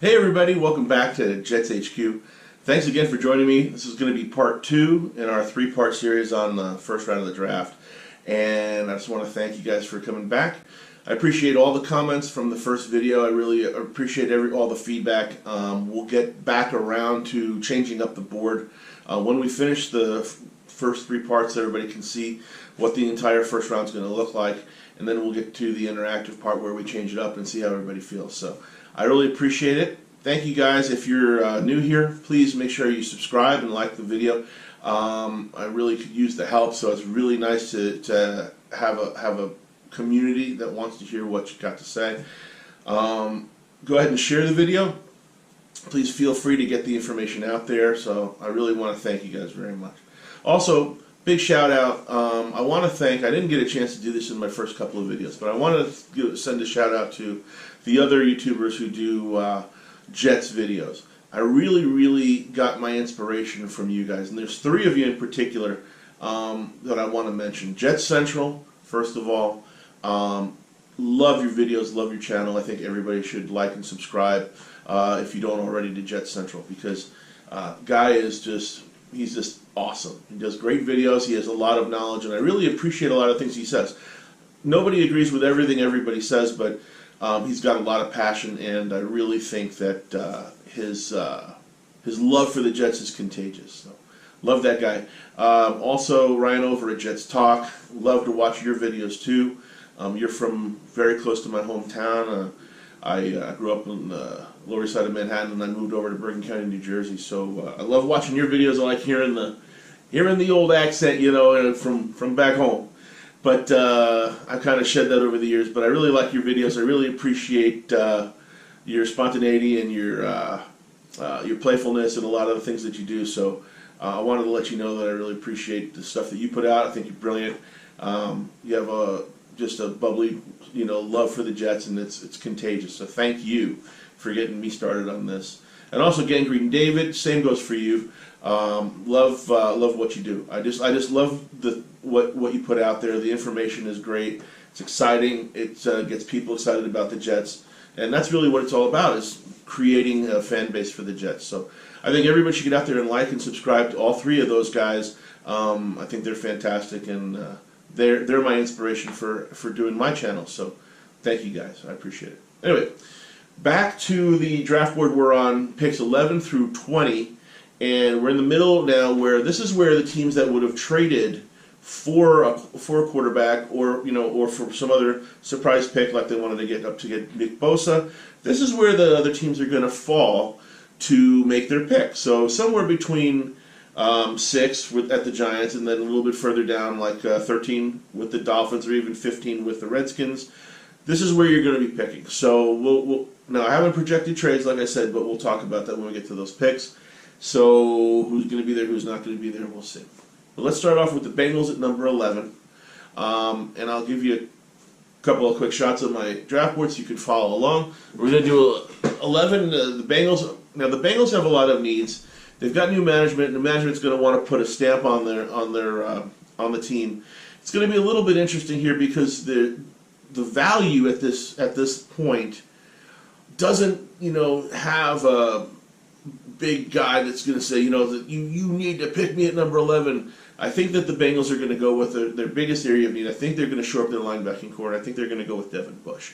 Hey everybody, welcome back to JetsHQ. Thanks again for joining me. This is going to be part 2 in our 3-part series on the first round of the draft. And I just want to thank you guys for coming back. I appreciate all the comments from the first video. I really appreciate all the feedback. We'll get back around to changing up the board. When we finish the first 3 parts, everybody can see what the entire first round is going to look like. And then we'll get to the interactive part where we change it up and see how everybody feels. So I really appreciate it. Thank you guys. If you're new here, please make sure you subscribe and like the video. I really could use the help, so it's really nice to have a community that wants to hear what you got to say. Go ahead and share the video. Please feel free to get the information out there. So I really want to thank you guys very much. Also, big shout out. I want to thank, I didn't get a chance to do this in my first couple of videos, but I want to send a shout out to the other YouTubers who do Jets videos. I really got my inspiration from you guys, and there's 3 of you in particular that I want to mention. Jets Central, first of all. Love your videos, love your channel. I think everybody should like and subscribe if you don't already to Jets Central, because Guy is he's just awesome. He does great videos, he has a lot of knowledge, and I really appreciate a lot of things he says. Nobody agrees with everything everybody says, but he's got a lot of passion, and I really think that his love for the Jets is contagious. So, love that guy. Also, Ryan over at Jets Talk. Love to watch your videos too. You're from very close to my hometown. I grew up on the Lower East Side of Manhattan, and I moved over to Bergen County, New Jersey. So I love watching your videos. I like hearing the old accent, you know, from back home. But I've kind of shed that over the years. But I really like your videos. I really appreciate your spontaneity and your playfulness and a lot of the things that you do. So I wanted to let you know that I really appreciate the stuff that you put out. I think you're brilliant. You have just a bubbly, love for the Jets, and it's contagious. So thank you for getting me started on this. And also, Gangrene David, same goes for you. Love what you do. I just love what you put out there. The information is great. It's exciting. It gets people excited about the Jets, and that's really what it's all about, is creating a fan base for the Jets. So I think everybody should get out there and like and subscribe to all 3 of those guys. I think they're fantastic, and they're my inspiration for doing my channel. So thank you guys. I appreciate it. Anyway, back to the draft board. We're on picks 11 through 20. And we're in the middle now, where this is where the teams that would have traded for a quarterback, or for some other surprise pick, like they wanted to get Nick Bosa. This is where the other teams are going to fall to make their pick. So somewhere between 6 at the Giants, and then a little bit further down, like 13 with the Dolphins, or even 15 with the Redskins. This is where you're going to be picking. So now I haven't projected trades, like I said, but we'll talk about that when we get to those picks. So who's going to be there, who's not going to be there, we'll see. But let's start off with the Bengals at number 11. And I'll give you a couple of quick shots of my draft board so you can follow along. We're going to do 11. The Bengals. Now the Bengals have a lot of needs. They've got new management, and the management's going to want to put a stamp on the team. It's going to be a little bit interesting here, because the value at this point doesn't have a big guy that's going to say, that you need to pick me at number 11. I think that the Bengals are going to go with their biggest area of need. I think they're going to shore up their linebacking core. I think they're going to go with Devin Bush.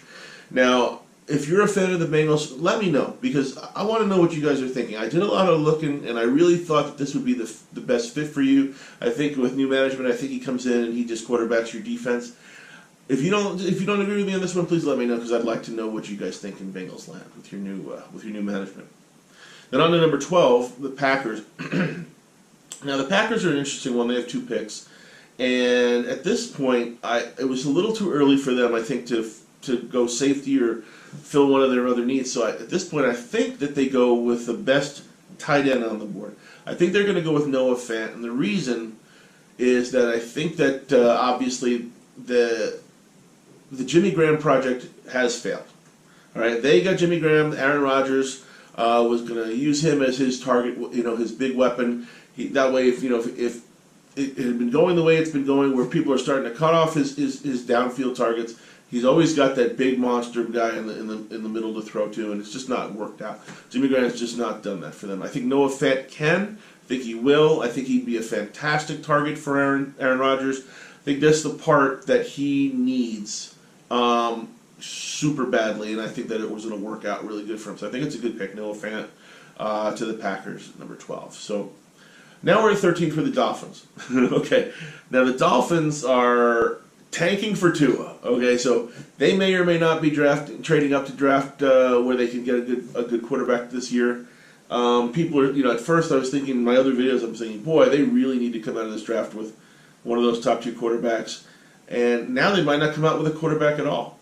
Now, if you're a fan of the Bengals, let me know, because I want to know what you guys are thinking. I did a lot of looking, and I really thought that this would be the best fit for you. I think with new management, I think he comes in and he just quarterbacks your defense. If you don't agree with me on this one, please let me know, because I'd like to know what you guys think in Bengals land with your new management. Then on to number 12, the Packers. Now the Packers are an interesting one. They have 2 picks, and at this point, it was a little too early for them, I think, to go safety or fill one of their other needs. So at this point, I think that they go with the best tight end on the board. I think they're going to go with Noah Fant, and the reason is that I think that obviously the Jimmy Graham project has failed. All right, they got Jimmy Graham. Aaron Rodgers was going to use him as his target, his big weapon. That way, if it had been going the way it's been going, where people are starting to cut off his downfield targets, He's always got that big monster guy in the middle to throw to, and it's just not worked out. Jimmy Graham has just not done that for them. I think Noah Fant can. I think he will. I think he'd be a fantastic target for Aaron Rodgers. I think that's the part that he needs super badly, and I think that it was going to work out really good for him. So I think it's a good pick, Noah Fant to the Packers, number 12. So now we're at 13 for the Dolphins. Okay, now the Dolphins are tanking for Tua. Okay, so they may or may not be trading up to draft where they can get a good quarterback this year. People are, at first I was thinking in my other videos, I'm thinking, boy, they really need to come out of this draft with one of those top 2 quarterbacks. And now they might not come out with a quarterback at all.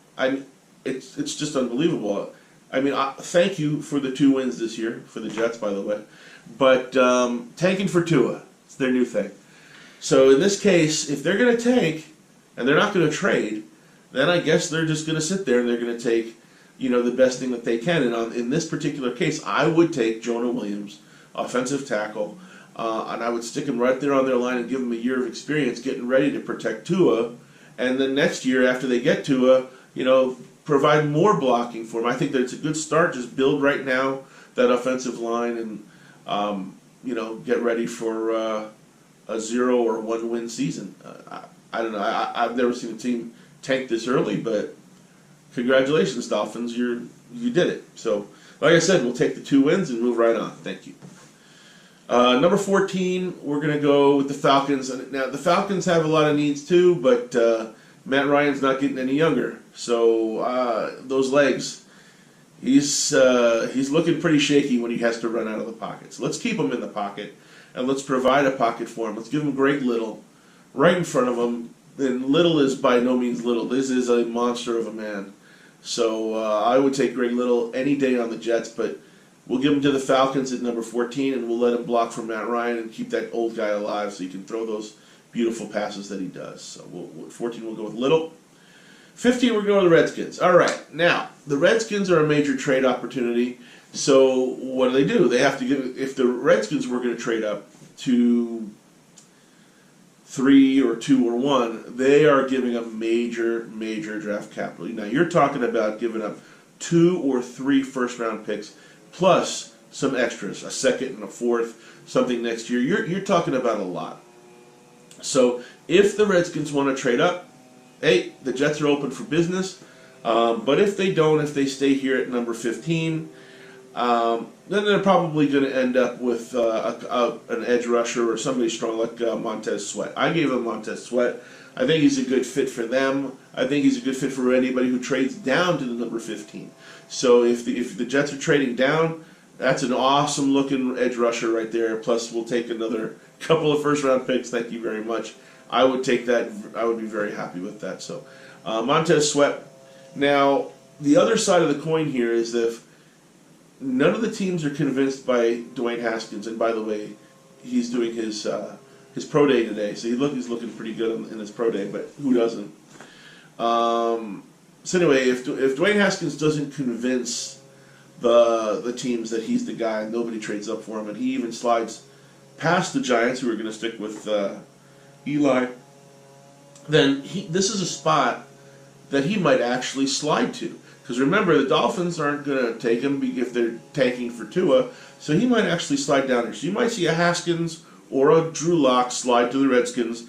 It's just unbelievable. Thank you for the 2 wins this year for the Jets, by the way. But tanking for Tua, it's their new thing. So in this case, if they're going to tank and they're not going to trade, then I guess they're just going to sit there and they're going to take, the best thing that they can. And in this particular case, I would take Jonah Williams, offensive tackle, and I would stick him right there on their line and give him a year of experience getting ready to protect Tua. And then next year, after they get Tua, provide more blocking for him. I think that it's a good start. Just build right now that offensive line and, get ready for a 0 or 1 win season. I don't know. I've never seen a team tank this early, but congratulations, Dolphins. You did it. So, like I said, we'll take the 2 wins and move right on. Thank you. Number 14, we're going to go with the Falcons. Now, the Falcons have a lot of needs too, but Matt Ryan's not getting any younger. So those legs, he's looking pretty shaky when he has to run out of the pocket. So let's keep him in the pocket, and let's provide a pocket for him. Let's give him Greg Little right in front of him. And Little is by no means little. This is a monster of a man. So I would take Greg Little any day on the Jets, but we'll give him to the Falcons at number 14, and we'll let him block for Matt Ryan and keep that old guy alive so he can throw those beautiful passes that he does. So 14, we'll go with Little. 15, we're going to the Redskins. All right, now, the Redskins are a major trade opportunity. So what do? They have to give, if the Redskins were going to trade up to 3 or 2 or 1, they are giving up major draft capital. Now, you're talking about giving up 2 or 3 first-round picks, plus some extras, a second and a fourth, something next year. You're talking about a lot. So if the Redskins want to trade up, hey, the Jets are open for business. But if they don't, if they stay here at number 15, then they're probably going to end up with an edge rusher or somebody strong like Montez Sweat. I gave him Montez Sweat. I think he's a good fit for them. I think he's a good fit for anybody who trades down to the number 15. So if the Jets are trading down, that's an awesome looking edge rusher right there. Plus, we'll take another couple of first round picks. Thank you very much. I would take that. I would be very happy with that. So Montez Sweat. Now, the other side of the coin here is if none of the teams are convinced by Dwayne Haskins, and by the way, he's doing his pro day today, so he's looking pretty good in his pro day, but who doesn't? So anyway, if Dwayne Haskins doesn't convince the teams that he's the guy, and nobody trades up for him, and he even slides past the Giants, who are going to stick with Eli, then this is a spot that he might actually slide to. Because remember, the Dolphins aren't going to take him if they're tanking for Tua, so he might actually slide down here. So you might see a Haskins or a Drew Lock slide to the Redskins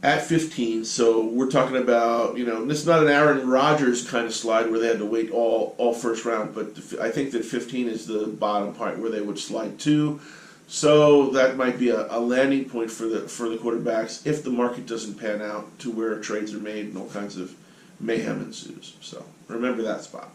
at 15. So we're talking about, this is not an Aaron Rodgers kind of slide where they had to wait all first round, but I think that 15 is the bottom part where they would slide to. So that might be a landing point for the quarterbacks if the market doesn't pan out to where trades are made and all kinds of mayhem ensues. So remember that spot.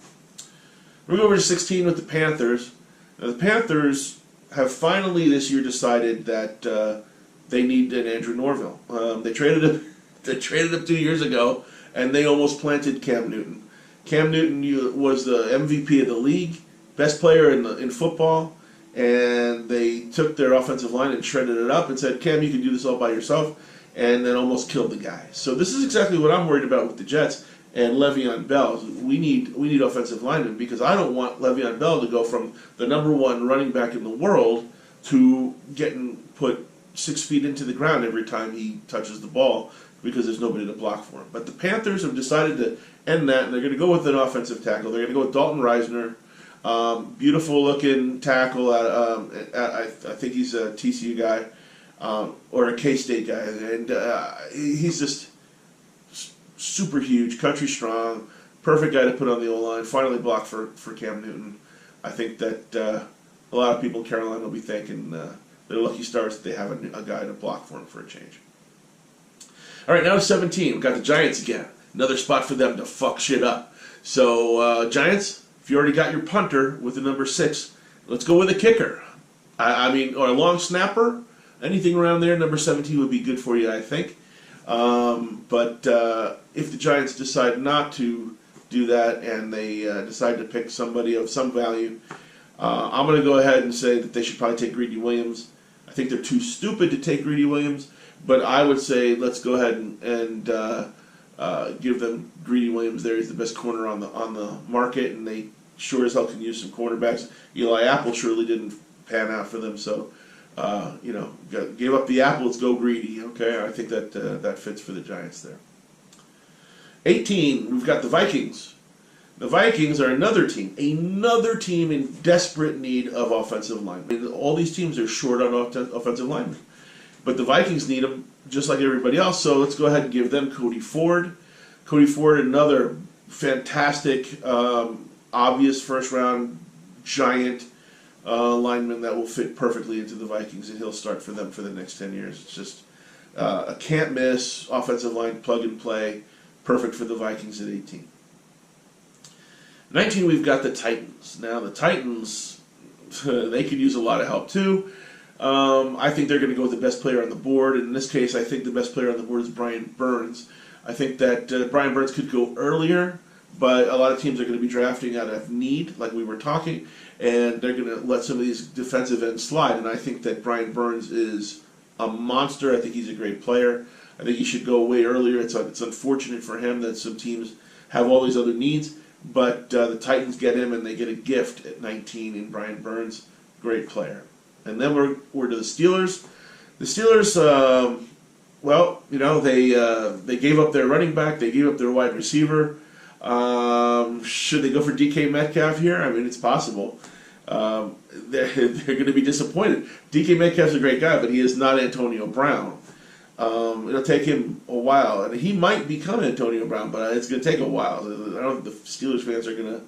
We're going over to 16 with the Panthers. Now the Panthers have finally this year decided that they need an Andrew Norville. They traded him 2 years ago, and they almost planted Cam Newton. Cam Newton was the MVP of the league, best player in football, and they took their offensive line and shredded it up and said, Cam, you can do this all by yourself, and then almost killed the guy. So this is exactly what I'm worried about with the Jets and Le'Veon Bell. We need offensive linemen, because I don't want Le'Veon Bell to go from the number 1 running back in the world to getting put 6 feet into the ground every time he touches the ball because there's nobody to block for him. But the Panthers have decided to and they're going to go with an offensive tackle. They're going to go with Dalton Reisner. Beautiful looking tackle. I think he's a TCU guy or a K-State guy, and he's just super huge, country strong, perfect guy to put on the O-line. Finally blocked for Cam Newton. I think that a lot of people in Carolina will be thanking their lucky stars that they have a guy to block for him for a change. All right, now to 17. We've got the Giants again. Another spot for them to fuck shit up. So, Giants, if you already got your punter with the number 6, let's go with a kicker. I mean, or a long snapper. Anything around there, number 17 would be good for you, I think. But if the Giants decide not to do that and they decide to pick somebody of some value, I'm going to go ahead and say that they should probably take Greedy Williams. I think they're too stupid to take Greedy Williams, but I would say let's go ahead and give them Greedy Williams there. He's the best corner on the market, and they sure as hell can use some cornerbacks. Eli Apple surely didn't pan out for them, so gave up the apple. Let's go Greedy. Okay, I think that fits for the Giants there. 18, we've got the Vikings. The Vikings are another team in desperate need of offensive linemen. All these teams are short on offensive linemen, but the Vikings need them just like everybody else. So let's go ahead and give them Cody Ford. Cody Ford, another fantastic, obvious first-round giant lineman that will fit perfectly into the Vikings, and he'll start for them for the next 10 years. It's just a can't-miss offensive line, plug-and-play, perfect for the Vikings at 18. 19, we've got the Titans. Now, the Titans, they could use a lot of help, too. I think they're going to go with the best player on the board. In this case, I think the best player on the board is Brian Burns. I think that Brian Burns could go earlier, but a lot of teams are going to be drafting out of need, like we were talking, and they're going to let some of these defensive ends slide. And I think that Brian Burns is a monster. I think he's a great player. I think he should go way earlier. It's unfortunate for him that some teams have all these other needs, but the Titans get him, and they get a gift at 19 in Brian Burns. Great player. And then we're to the Steelers. The Steelers, they gave up their running back. They gave up their wide receiver. Should they go for DK Metcalf here? I mean, it's possible. They're going to be disappointed. DK Metcalf's a great guy, but he is not Antonio Brown. It'll take him a while, and he might become Antonio Brown, but it's going to take a while. I don't think the Steelers fans are going to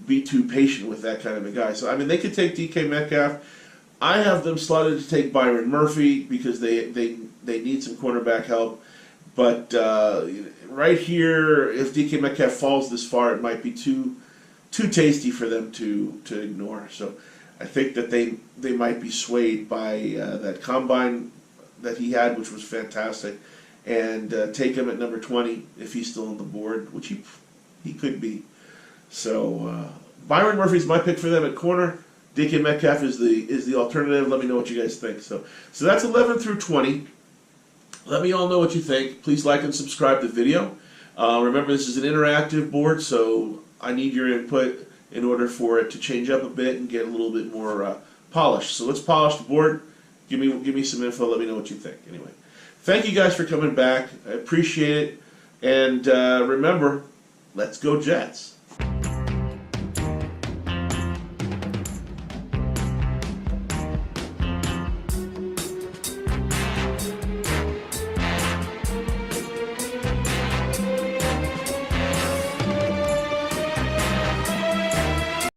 be too patient with that kind of a guy. So, I mean, they could take DK Metcalf. I have them slotted to take Byron Murphy because they need some cornerback help. But right here, if DK Metcalf falls this far, it might be too tasty for them to ignore. So I think that they might be swayed by that combine that he had, which was fantastic, and take him at number 20 if he's still on the board, which he could be. So Byron Murphy's my pick for them at corner. DK Metcalf is the alternative. Let me know what you guys think. So that's 11 through 20. Let me all know what you think. Please like and subscribe to the video. Remember, this is an interactive board, so I need your input in order for it to change up a bit and get a little bit more polished. So let's polish the board. Give me some info. Let me know what you think. Anyway, thank you guys for coming back. I appreciate it. And remember, let's go Jets.